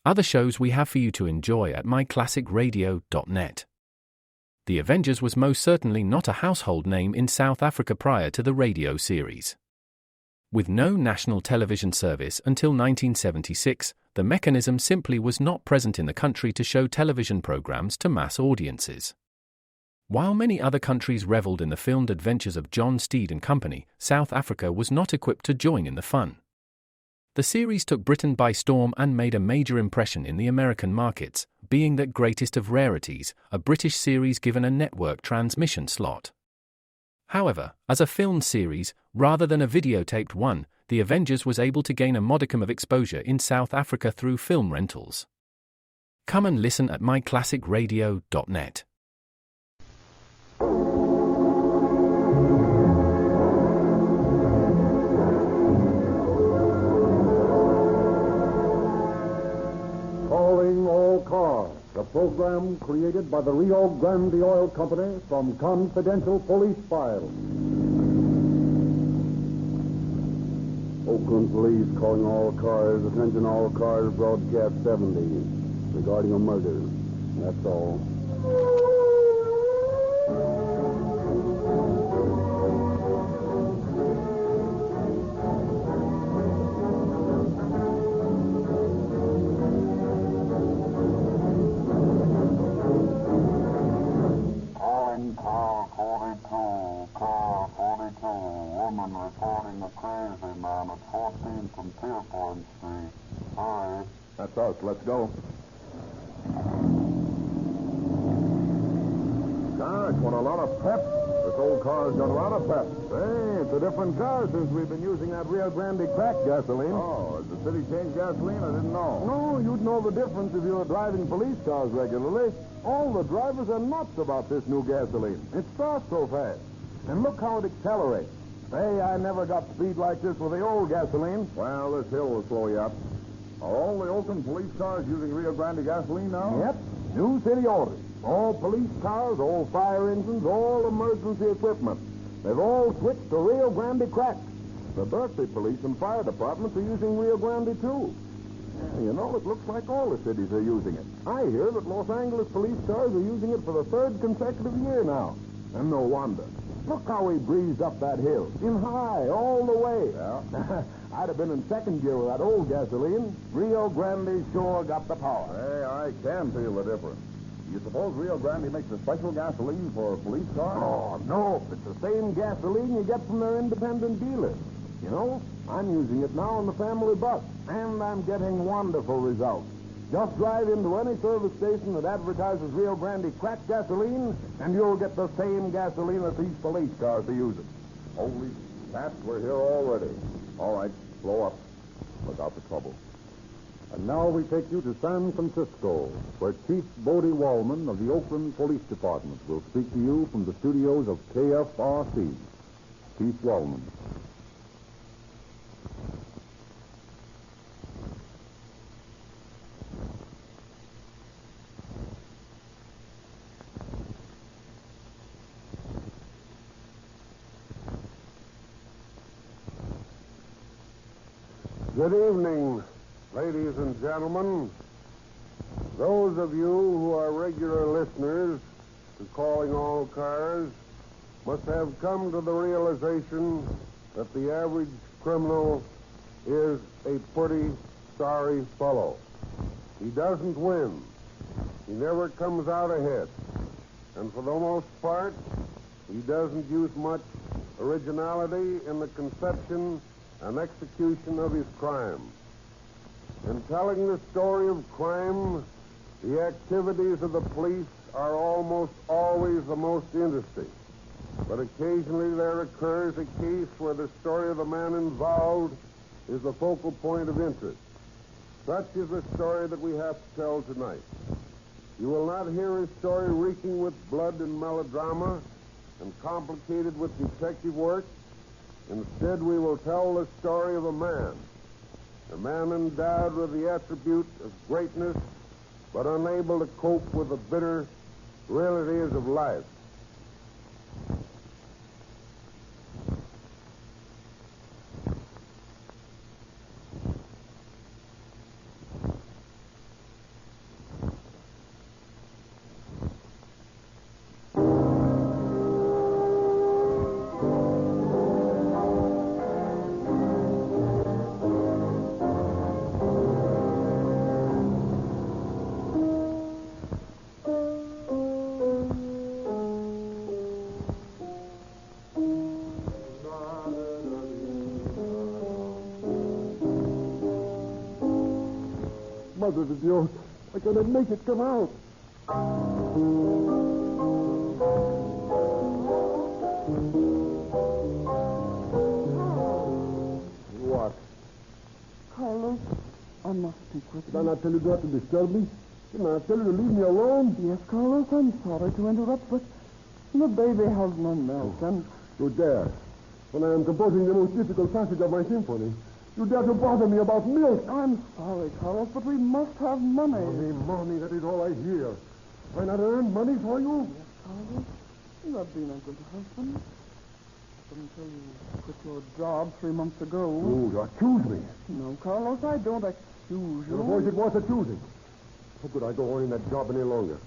Other shows we have for you to enjoy at myclassicradio.net. The Avengers was most certainly not a household name in South Africa prior to the radio series. With no national television service until 1976, the mechanism simply was not present in the country to show television programs to mass audiences. While many other countries reveled in the filmed adventures of John Steed and company, South Africa was not equipped to join in the fun. The series took Britain by storm and made a major impression in the American markets, being that greatest of rarities, a British series given a network transmission slot. However, as a filmed series, rather than a videotaped one, The Avengers was able to gain a modicum of exposure in South Africa through film rentals. Come and listen at myclassicradio.net. Calling All Cars, a program created by the Rio Grande Oil Company from confidential police files. Oakland Police calling all cars. Attention all cars, broadcast 70. Regarding a murder. That's all. Calling car 42, car 42. Woman reporting a crazy man at 14 from Pierpoint Street. Hi. That's us. Let's go. Gosh, what a lot of pep. This old car's got a lot of pep. Hey, it's a different car since we've been using that Rio Grande crack gasoline. Oh, has the city changed gasoline? I didn't know. No, you'd know the difference if you were driving police cars regularly. All the drivers are nuts about this new gasoline. It starts so fast. And look how it accelerates. Hey, I never got speed like this with the old gasoline. Well, this hill will slow you up. Are all the Oakland police cars using Rio Grande gasoline now? Yep. New city orders. All police cars, all fire engines, all emergency equipment. They've all switched to Rio Grande crack. The Berkeley police and fire departments are using Rio Grande, too. Yeah, you know, it looks like all the cities are using it. I hear that Los Angeles police cars are using it for the third consecutive year now. And no wonder. Look how he breezed up that hill. In high, all the way. Yeah. I'd have been in second gear with that old gasoline. Rio Grande sure got the power. Hey, I can feel the difference. You suppose Rio Grande makes a special gasoline for police cars? Oh, no. It's the same gasoline you get from their independent dealers. You know, I'm using it now in the family bus, and I'm getting wonderful results. Just drive into any service station that advertises Rio Grande crack gasoline, and you'll get the same gasoline that these police cars are using. Holy cats, we're here already. All right, slow up. Look out for trouble. And now we take you to San Francisco, where Chief Bodie Wallman of the Oakland Police Department will speak to you from the studios of KFRC. Chief Wallman. Good evening, ladies and gentlemen. Those of you who are regular listeners to Calling All Cars must have come to the realization that the average criminal is a pretty sorry fellow. He doesn't win. He never comes out ahead. And for the most part, he doesn't use much originality in the conception and execution of his crime. In telling the story of crime, the activities of the police are almost always the most interesting. But occasionally there occurs a case where the story of the man involved is the focal point of interest. Such is the story that we have to tell tonight. You will not hear a story reeking with blood and melodrama and complicated with detective work. Instead, we will tell the story of a man endowed with the attribute of greatness, but unable to cope with the bitter realities of life. Madre de Dios. I cannot make it come out. What? Carlos, I must speak with Did I you. not tell you not to disturb me? Didn't I tell you to leave me alone? Yes, Carlos, I'm sorry to interrupt, but the baby has no milk, and You dare. When I am composing the most difficult passage of my symphony, you dare to bother me about milk. I'm sorry, Carlos, but we must have money. Money, that is all I hear. Have I not earned money for you? Yes, Carlos, you have been a good husband. Until you quit your job 3 months ago. You accuse me. No, Carlos, I don't accuse you. Suppose it was accusing. How could I go on in that job any longer?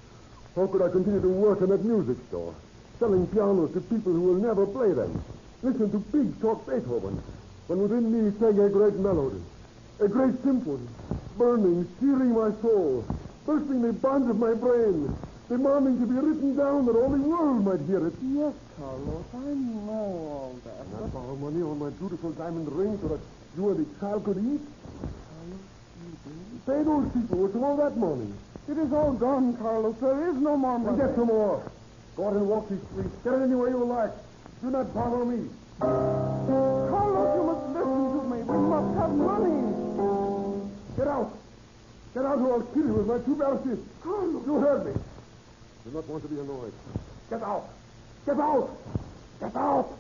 How could I continue to work in that music store, selling pianos to people who will never play them? Listen to pigs talk Beethoven, when within me sang a great melody, a great symphony, burning, searing my soul, bursting the bonds of my brain, demanding to be written down that all the world might hear it. Yes, Carlos, I know all that. And I borrow money on my beautiful diamond ring so that you and the child could eat? Carlos, you did? Pay those people with all that money. It is all gone, Carlos. There is no more And money. get some more. Go out and walk these streets. Get it any way you like. Do not bother me. Carlos, you must listen to me. We must have money. Get out. Get out or I'll kill you with my two barrel fist. Carlos. You heard me. Do not want to be annoyed. Get out. Get out. Get out.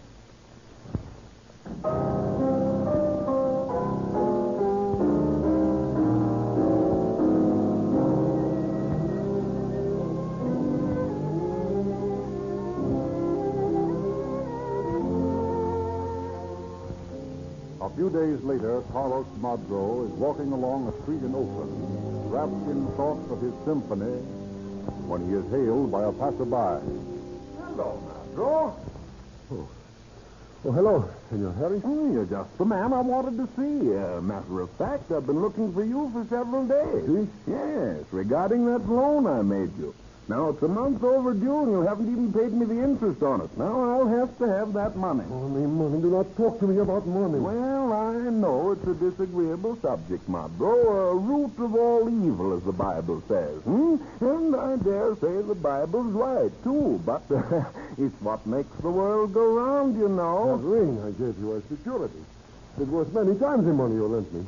A few days later, Carlos Madro is walking along a street in Oakland, wrapped in thoughts of his symphony, when he is hailed by a passerby. Hello, Madro. Oh, hello, Senor Harry. Oh, you're just the man I wanted to see. Matter of fact, I've been looking for you for several days. See? Yes, regarding that loan I made you. Now, it's a month overdue, and you haven't even paid me the interest on it. Now, I'll have to have that money. Money. Do not talk to me about money. Well, I know it's a disagreeable subject, Madro. A root of all evil, as the Bible says. And I dare say the Bible's right, too. But it's what makes the world go round, you That know. ring I gave you as security. It was many times the money you lent me.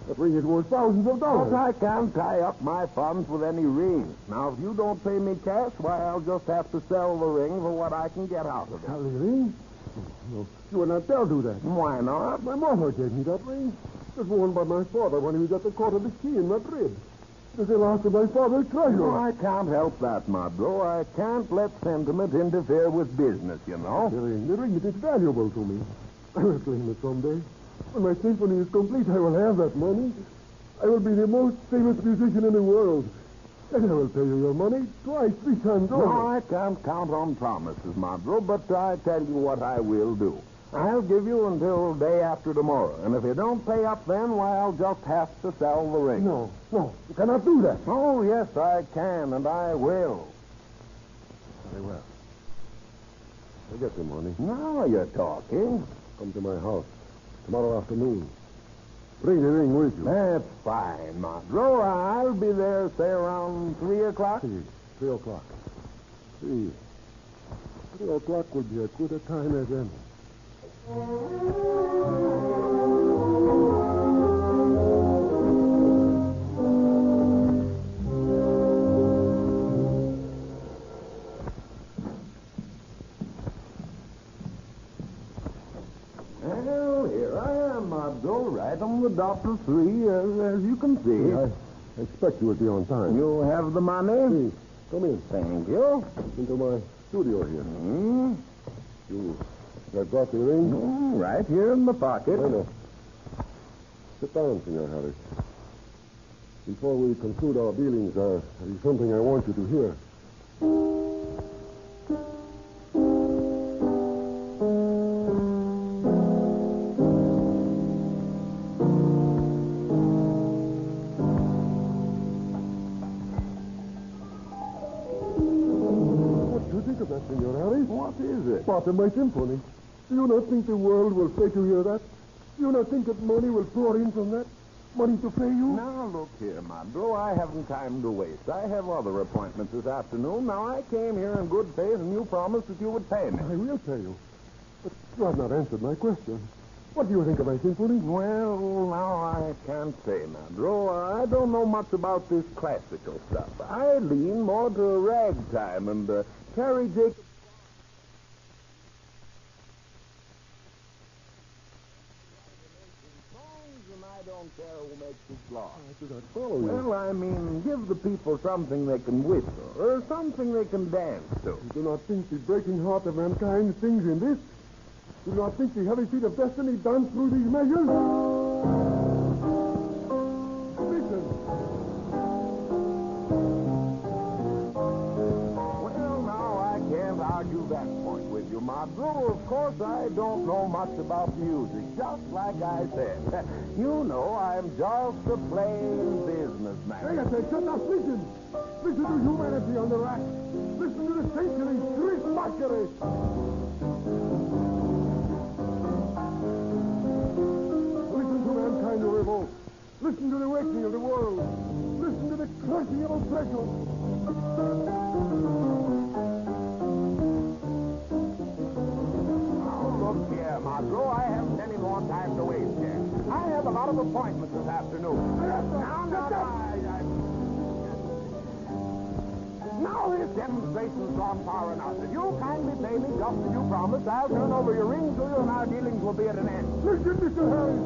That ring is worth thousands of dollars. But I can't tie up my funds with any ring. Now, if you don't pay me cash, why, I'll just have to sell the ring for what I can get out of it. Sell the ring? No, you will not dare do that. Why not? My mother gave me that ring. It was worn by my father when he was at the court of the key in Madrid. It was the last of my father's treasure. No, I can't help that, Madro. I can't let sentiment interfere with business, you know. The ring, it is valuable to me. I will claim it someday. When my symphony is complete, I will have that money. I will be the most famous musician in the world. And I will pay you your money twice, 3 times over. No, I can't count on promises, Madro, but I tell you what I will do. I'll give you until day after tomorrow, and if you don't pay up then, why, I'll just have to sell the ring. No, you cannot do that. Oh, yes, I can, and I will. Very well. I'll get the money. Now you're talking. Come to my house tomorrow afternoon. Bring the ring with you. That's fine, Madro. I'll be there, say, around 3 o'clock. 3 o'clock. 3 o'clock will be as good a time as any. Well, here I am, Madro, right on the dot of 3, as you can see. I expect you will be on time. You have the money? Please, come in. Thank you. Into my studio here. Hmm? You have got the ring? Right here in the pocket. I know. Sit down, Senor Harris. Before we conclude our dealings, there is something I want you to hear. What do you think of that, Senor Harris? What is it? Part of my symphony. Do you not think the world will pay to hear that? Do you not think that money will pour in from that? Money to pay you? Now, look here, my bro. I haven't time to waste. I have other appointments this afternoon. Now, I came here in good faith, and you promised that you would pay me. I will pay you. But you have not answered my question. What do you think of my symphony? Well, now I can't say, my bro. I don't know much about this classical stuff. I lean more to ragtime and Terry Jacobs. And I don't care who makes this law. I do not follow you. Well, I mean, give the people something they can whistle or something they can dance to. You do not think the breaking heart of mankind sings in this? You do not think the heavy feet of destiny dance through these measures? Listen. Well, now, I can't argue that point with you, my bro. Of course, I don't know much about music, just like I said. You know, I'm just a plain businessman. Pay attention. Now listen. Listen to humanity on the rack. Listen to the century's street mockery. Listen to mankind in revolt. Listen to the awakening of the world. Listen to the crushing of oppression. Look here, Margot. I haven't any more time to waste here. I have a lot of appointments this afternoon. Now this demonstration's gone far enough. If you'll kindly pay me just as you promised, I'll turn over your ring to you and our dealings will be at an end. Listen, Mr. Harris.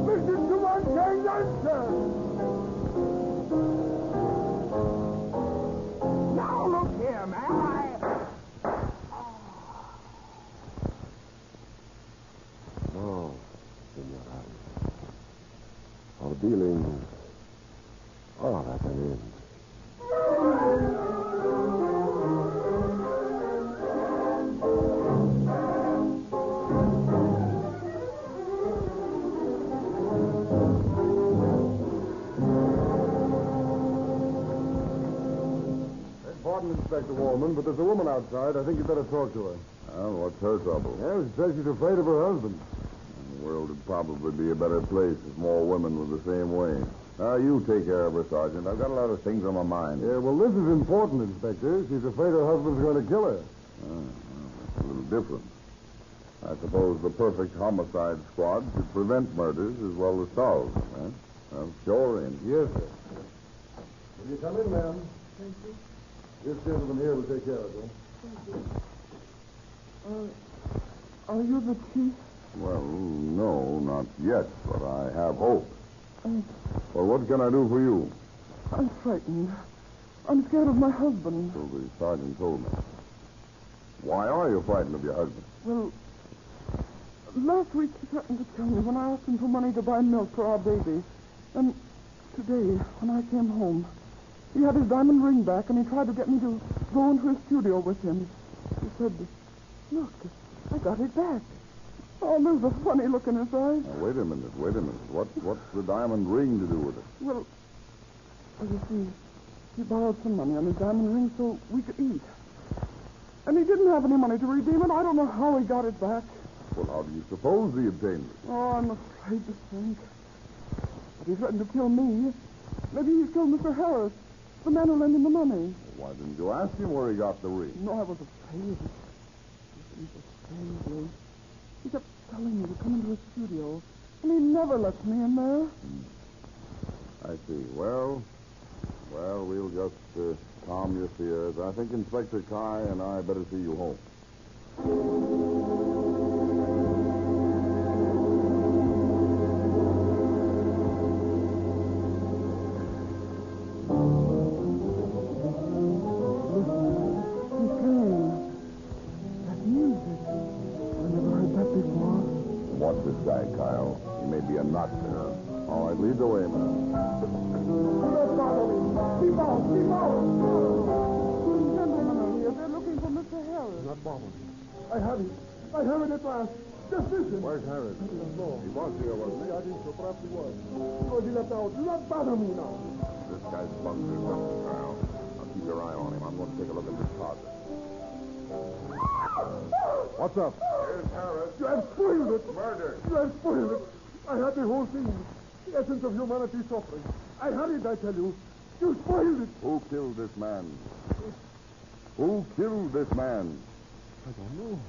Listen to mankind's answer. Now look here, man. No, Senor Harris. Our dealings are at an end. Pardon, Inspector Wallman, but there's a woman outside. I think you'd better talk to her. Well, what's her trouble? Yeah, she says she's afraid of her husband. The world would probably be a better place if more women were the same way. You take care of her, Sergeant. I've got a lot of things on my mind. Yeah, well, this is important, Inspector. She's afraid her husband's going to kill her. That's a little different. I suppose the perfect homicide squad should prevent murders as well as solve them, huh? Well, sure in. Yes, sir. Will you come in, ma'am? Thank you. This gentleman here will take care of her. Are you the chief? Well, no, not yet, but I have hope. I- Well, what can I do for you? I'm frightened. I'm scared of my husband. So the sergeant told me. Why are you frightened of your husband? Well, last week he threatened to kill me when I asked him for money to buy milk for our baby. And today, when I came home, he had his diamond ring back and he tried to get me to go into his studio with him. He said, "Look, I got it back." Oh, there's a funny look in his eyes. Now, wait a minute. What's the diamond ring to do with it? Well, you see, he borrowed some money on his diamond ring so we could eat. And he didn't have any money to redeem it. I don't know how he got it back. Well, how do you suppose he obtained it? Oh, I'm afraid to think. But he threatened to kill me. Maybe he's killed Mr. Harris, the man who lent him the money. Why didn't you ask him where he got the ring? No, I was afraid. He was strangely. He kept telling me to come into his studio, and he never lets me in there. I see. Well, we'll just calm your fears. I think Inspector Kai and I better see you home. He's playing that music. I never heard that before. Watch this guy, Kyle. He may be a nut. All right, lead the way, man. Do not follow me. Keep out. Keep out. Gentlemen are here. They're looking for Mr. Harris. Not bother me. I have it. I have it at last. Just listen. Where's Harris? No. He was here, wasn't he? I think so. Perhaps he was. Because he left out. Do not bother me now. This guy's bunkered or something, Kyle. Now keep your eye on him. I'm going to take a look at this closet. What's up? Here's Harris. You have spoiled it. Murder. You have spoiled it. I had the whole thing. The essence of humanity suffering. I had it, I tell you. You spoiled it. Who killed this man? Who killed this man? I don't know.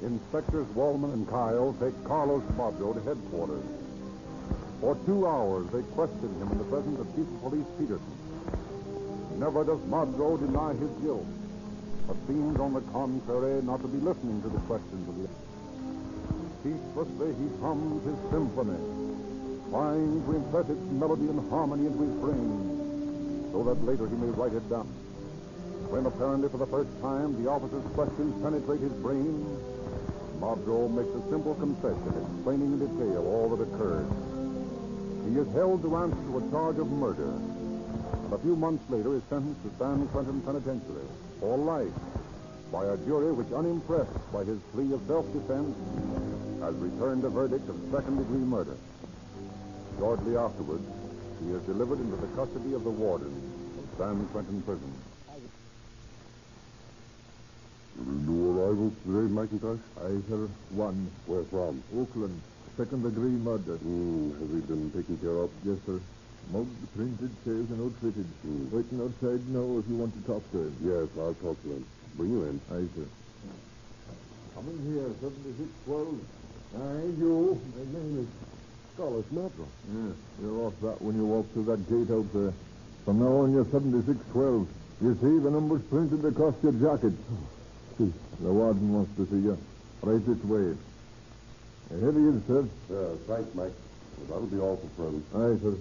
Inspectors Wallman and Kyle take Carlos Modro to headquarters. For 2 hours, they question him in the presence of Chief of Police Peterson. Never does Modro deny his guilt, but seems, on the contrary, not to be listening to the questions of the ceaselessly he hums his symphony, trying to impress its melody and harmony into his brain, so that later he may write it down. When, apparently for the first time, the officer's questions penetrate his brain, Modro makes a simple confession, explaining in detail all that occurred. He is held to answer to a charge of murder, and a few months later is sentenced to San Quentin Penitentiary for life by a jury which, unimpressed by his plea of self-defense, has returned a verdict of second-degree murder. Shortly afterwards, he is delivered into the custody of the warden of San Quentin Prison. New arrivals today, McIntosh? Aye, sir. One. Where from? Oakland. Second-degree murder. Has he been taken care of? Yes, sir. Mugged, printed, shaved, and outfitted. Waiting outside now if you want to talk to him. Yes, I'll talk to him. Bring you in. Aye, sir. Come in here, 7612. Aye, you. My name is Carlos Modro. Yeah, you're off that when you walk through that gate out there. From now on, you're 7612. You see, the number's printed across your jacket. See. The warden wants to see you. Right this way. Here he is, sir. Thanks, Mike. Well, that'll be all for present. Aye, sir.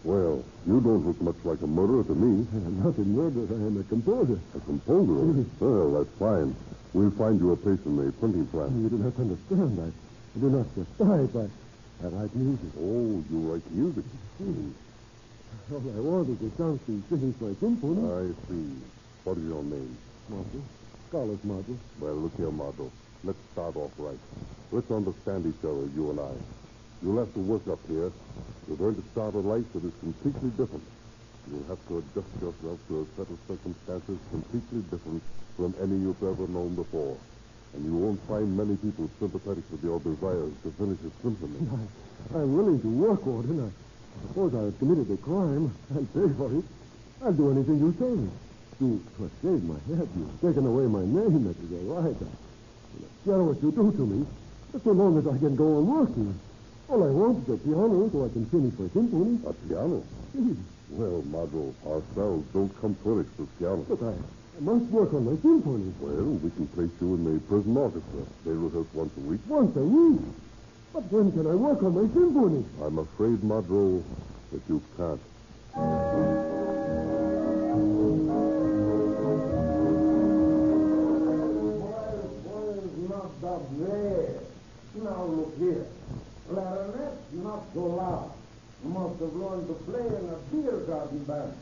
Well, you don't look much like a murderer to me. I'm not a murderer. I am a composer. A composer? Well, that's fine. We'll find you a place in the printing plant. You do not understand. I do not just type. I write music. Oh, you write music? All I want is a chance to finish my symphony. I see. What is your name? Modro. Carlos Modro. Well, look here, Modro. Let's start off right. Let's understand each other, you and I. You'll have to work up here. You're going to start a life that is completely different. You'll have to adjust yourself to a set of circumstances completely different from any you've ever known before. And you won't find many people sympathetic with your desires to finish a symphony. I'm willing to work, Warden. I suppose I have committed a crime. I'll pay for it. I'll do anything you say. You have shaved my head. You've taken away my name. That is all right. I don't care what you do to me, but so long as I can go on working. All I want is a piano so I can finish my symphony. A piano? Well, Modro, ourselves don't come tourists with piano. But I must work on my symphony. Well, we can place you in the prison orchestra. They rehearse once a week. Once a week? But when can I work on my symphony? I'm afraid, Modro, that you can't. Not that there. Now look here. Clarinet, not so loud. You must have learned to play in a beer garden band.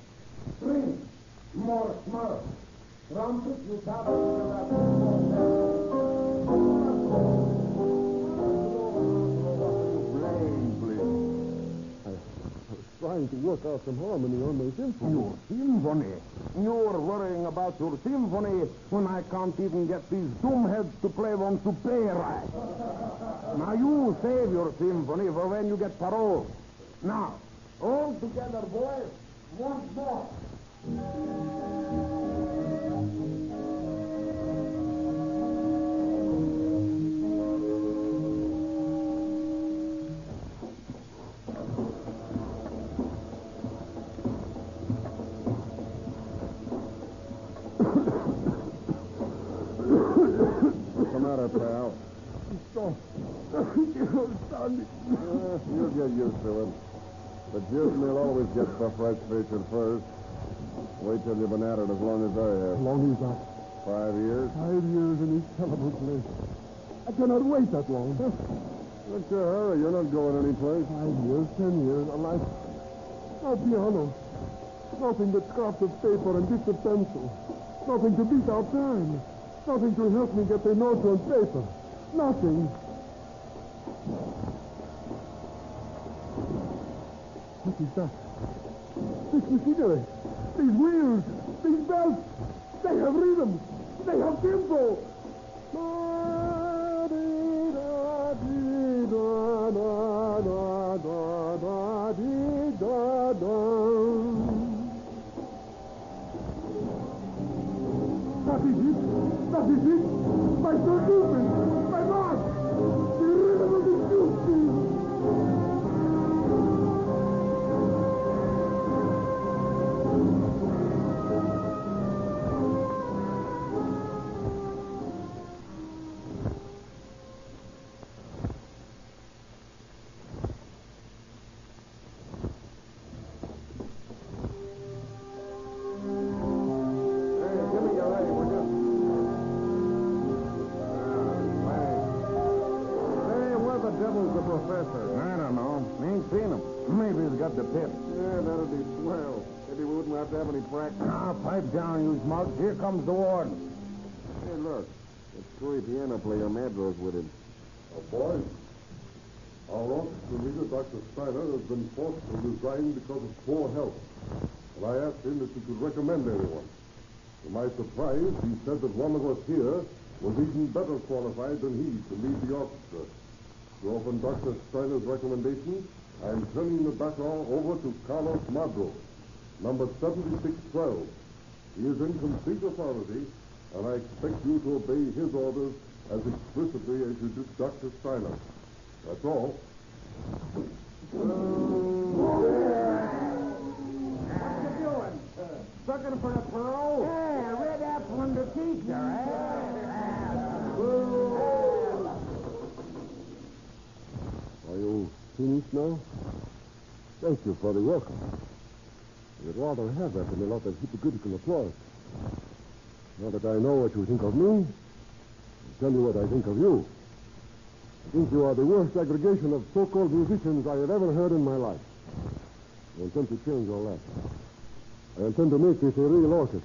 String, more smart. Trumpet, you tap into that Trying to work out some harmony on my symphony. Your symphony? You're worrying about your symphony when I can't even get these doomheads to play one super right. Now you save your symphony for when you get parole. Now, all together, boys, once more. What's the matter, pal? Stop. You'll get used to it. The juice mill always gets the fresh featured first. Wait till you've been at it as long as I have. How long is that? 5 years. 5 years in this terrible place. I cannot wait that long. What's your hurry? You're not going anyplace. 5 years, 10 years, a life. No piano. Nothing but scraps of paper and bits of pencil. Nothing to beat out time. Nothing to help me get the notes on paper. Nothing. He's not. This machinery, these wheels, these belts, they have rhythm. They have tempo. That is it. That is it. My third movement. My march. The rhythm of the Jute. The pip. Yeah, that'll be swell. Maybe we wouldn't have to have any practice. Ah, pipe down, you smug. Here comes the warden. Hey, look. That screwy piano player Madro's with him. Boys, our officer leader, Dr. Steiner, has been forced to resign because of poor health. And I asked him if he could recommend anyone. To my surprise, he said that one of us here was even better qualified than he to lead the orchestra. So upon Dr. Steiner's recommendation, I'm turning the baton over to Carlos Madro, number 7612. He is in complete authority, and I expect you to obey his orders as explicitly as you did Dr. Steiner. That's all. What you doing? Looking for a parole? Yeah, red apple under teacher, Are you finished now? Thank you for the welcome. I'd rather have that than a lot of hypocritical applause. Now that I know what you think of me, I'll tell you what I think of you. I think you are the worst aggregation of so-called musicians I have ever heard in my life. I intend to change all that. I intend to make this a real orchestra.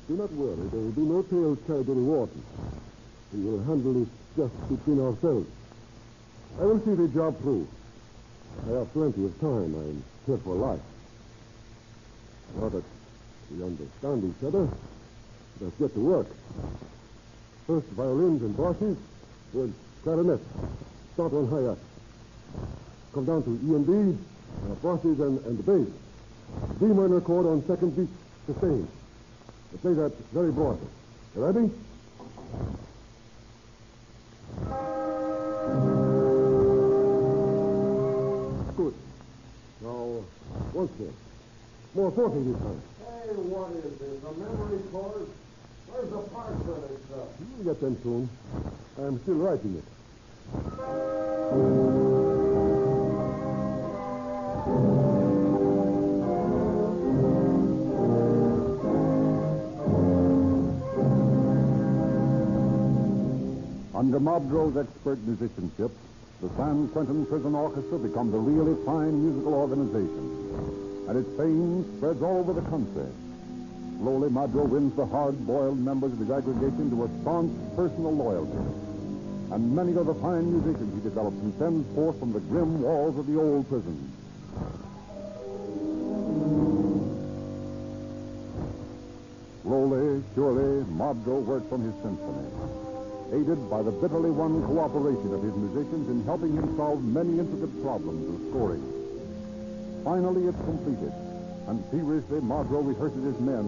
Do not worry, there will be no tales carried to the warden. We will handle this just between ourselves. I will see the job through. I have plenty of time. I'm here for life. Now that we understand each other, let's get to work. First violins and basses, then clarinet. Start on hi-hat. Come down to E and B, basses and the bass. D minor chord on second beat, sustain. I play that very broadly. You ready? Good. Now, once more. More forte this time. Hey, what is this? A memory course? Where's the parts for this stuff? You'll get them soon. I'm still writing it. Under Madro's expert musicianship, the San Quentin Prison Orchestra becomes a really fine musical organization, and its fame spreads all over the country. Slowly, Madro wins the hard-boiled members of his aggregation to a staunch personal loyalty, and many are the fine musicians he develops and sends forth from the grim walls of the old prison. Slowly, surely, Madro works on his symphony, aided by the bitterly won cooperation of his musicians in helping him solve many intricate problems of scoring. Finally, it's completed, and feverishly Madro rehearses his men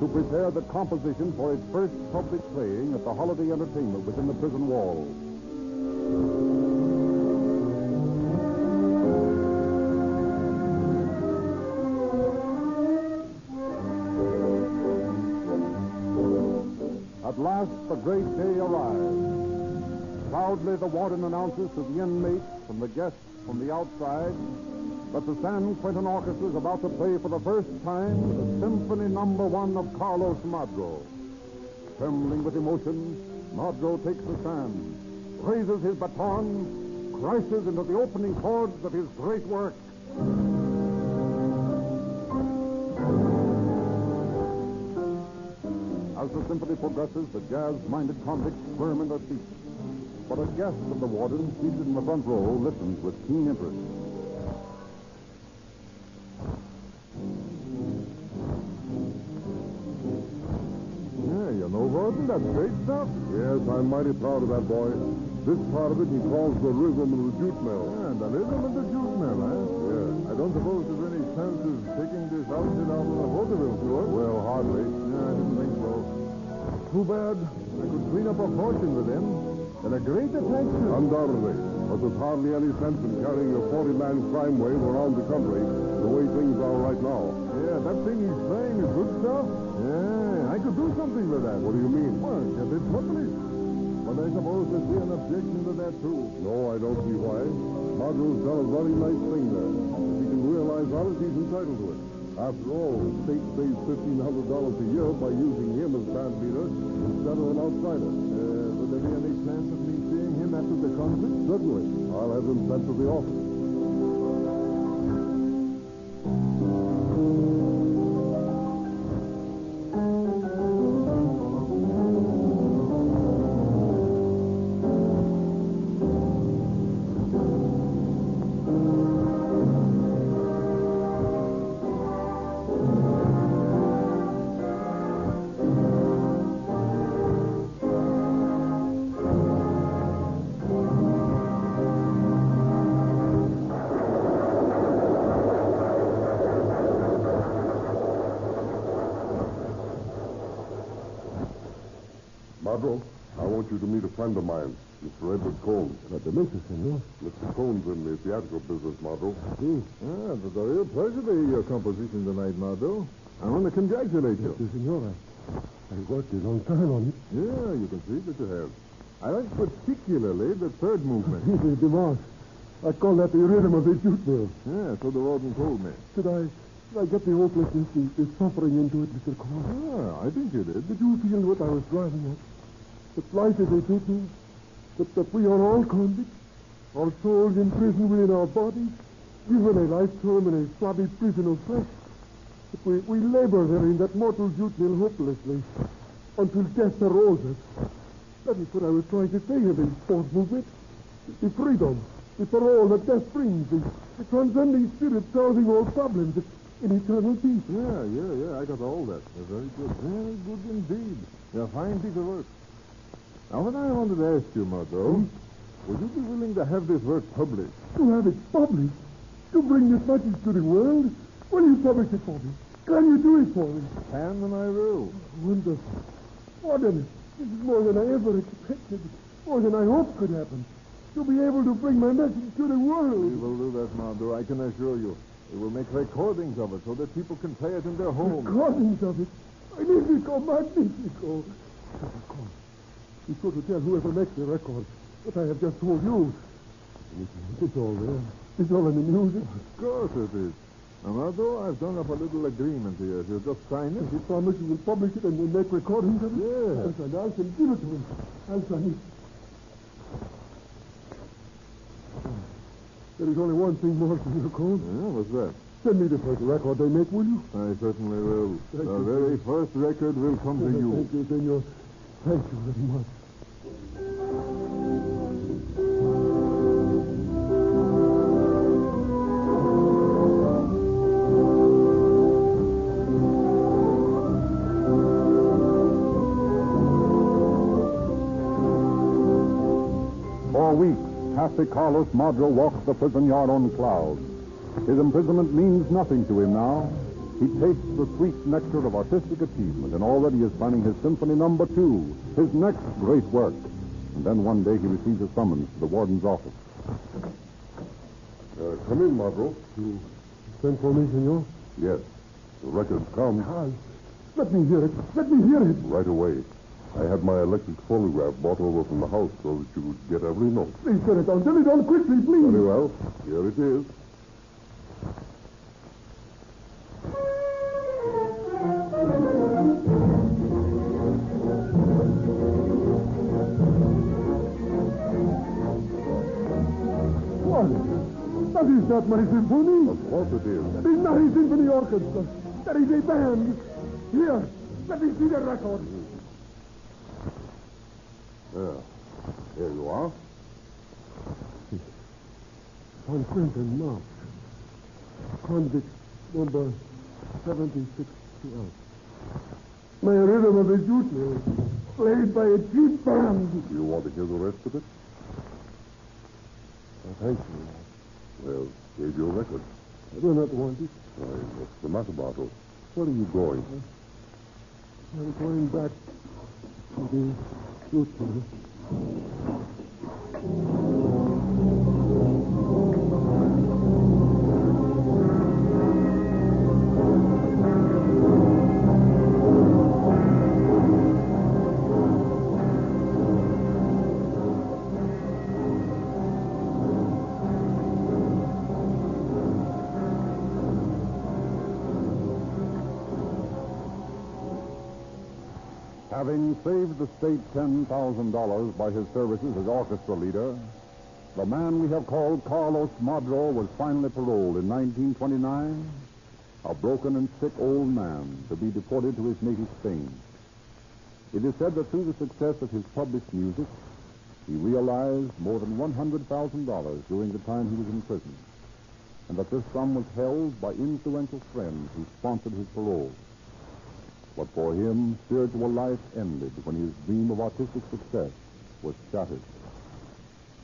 to prepare the composition for its first public playing at the holiday entertainment within the prison walls. At last, the great day arrives. Proudly, the warden announces to the inmates and the guests from the outside that the San Quentin Orchestra is about to play for the first time the Symphony No. 1 of Carlos Madro. Trembling with emotion, Madro takes the stand, raises his baton, crashes into the opening chords of his great work. As the symphony progresses, the jazz-minded convicts squirm in their seats. But a guest of the warden, seated in the front row, listens with keen interest. Gordon. That's great stuff. Yes, I'm mighty proud of that boy. This part of it he calls the rhythm of the jute mill. Yeah, the rhythm of the jute mill, eh? Yeah. I don't suppose there's any chance of taking this outfit out on a vaudeville tour. Well, hardly. Yeah, I didn't think so. Too bad. I could clean up a fortune with him. And a great attraction. Undoubtedly. But there's hardly any sense in carrying a 40-man crime wave around the country the way things are right now. Yeah, that thing he's playing is good stuff. Yeah, I could do something with that. What do you mean? Well, get it published. But I suppose there'd be an objection to that, too. No, I don't see why. Marjo's done a very nice thing there. If he can realize on it, he's entitled to it. After all, the state saves $1,500 a year by using him as band leader instead of an outsider. Would there be any chance of me seeing him after the concert? Certainly. I'll have him sent to the office. Marjo, I want you to meet a friend of mine, Mr. Edward Cohn. Naturalmente, senor. Mr. Cohn's in the theatrical business, Marjo. Ah, it's a real pleasure to hear your composition tonight, Mardo. I want to congratulate you. Yes, senor. I worked a long time on it. Yeah, you can see that you have. I like particularly the third movement. The march. I call that the rhythm of the jute mill. Yeah, so the warden told me. Should I get the hopelessness, the suffering into it, Mr. Cohn? Ah, I think you did. Did you feel what I was driving at? That life is a jute mill? That we are all convicts? Our souls in prison within our bodies? Given a life term in a flabby prison of flesh? That we labor there in that mortal jute mill hopelessly until death arose us. That is what I was trying to say in the fourth movement. The freedom, the parole that death brings, the transcending spirit solving all problems in eternal peace. Yeah, I got all that. Very good indeed. A fine piece of work. Now, what I wanted to ask you, Mardo, would you be willing to have this work published? To have it published? To bring this message to the world? Will you publish it for me? Can you do it for me? Can and I will. Wonderful. Wonderful. This is more than I ever expected. More than I hoped could happen. To be able to bring my message to the world. We will do that, Mardo, I can assure you. We will make recordings of it so that people can play it in their homes. Recordings of it? Magnifico, magnifico. Of course. Be sure to tell whoever makes the record what I have just told you. It's all there. It's all in the music. Of course it is. Now, Mardo, I've done up a little agreement here. If you just sign it. If you promise you will publish it and make recordings of it? Yes. And I shall give it to him. I'll sign it. There is only one thing more, Senor Cohn. Yeah, what's that? Send me the first record they make, will you? I certainly will. Thank The you. very first record will come to you. Thank you, Senor. Thank you very much. For weeks, Happy Carlos Madro walks the prison yard on clouds. His imprisonment means nothing to him now. He tastes the sweet nectar of artistic achievement and already is planning his Symphony No. 2, his next great work. And then one day he receives a summons to the warden's office. Come in, Marjo. You sent for me, Senor? Yes. The record's come. Let me hear it. Let me hear it. Right away. I had my electric phonograph brought over from the house so that you would get every note. Please turn it down. Turn it down quickly, please. Very well. Here it is. What? That is not my symphony. Of course it is. That is not a symphony orchestra. That is a band. Here, let me see the record. There. Here you are. San Quentin, March. Convict number 76 to us. My rhythm of the jute mill. played by a Jute band. Do you want to hear the rest of it? Thank you. Well, here's your record. I do not want it. Why, what's the matter, Bartle? Where are you going? I'm going back to the Jute. Having saved the state $10,000 by his services as orchestra leader, the man we have called Carlos Madro was finally paroled in 1929, a broken and sick old man to be deported to his native Spain. It is said that through the success of his published music, he realized more than $100,000 during the time he was in prison, and that this sum was held by influential friends who sponsored his parole. But for him, spiritual life ended when his dream of artistic success was shattered.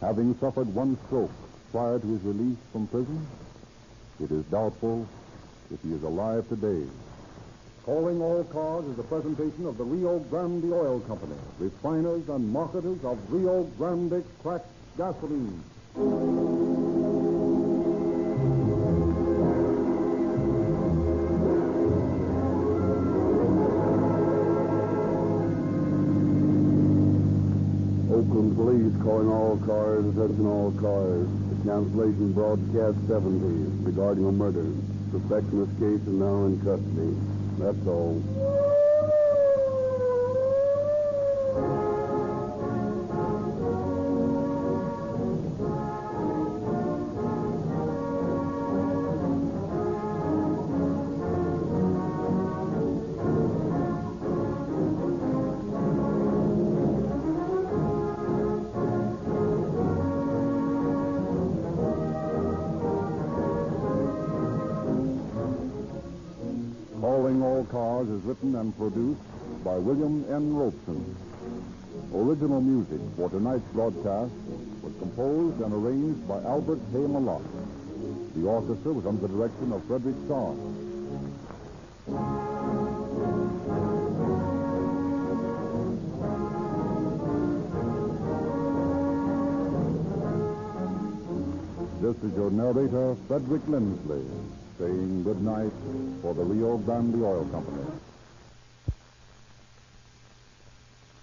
Having suffered one stroke prior to his release from prison, it is doubtful if he is alive today. Calling All Cars is a presentation of the Rio Grande Oil Company, refiners and marketers of Rio Grande cracked gasoline. Oakland Police calling all cars, attention all cars. The cancellation broadcast 70 regarding a murder. Suspect in this case is now in custody. That's all. Calling All Cars is written and produced by William N. Robeson. Original music for tonight's broadcast was composed and arranged by Albert Hay Malott. The orchestra was under the direction of Frederick Starr. This is your narrator, Frederick Lindsley, saying good night for the Rio Grande Oil Company.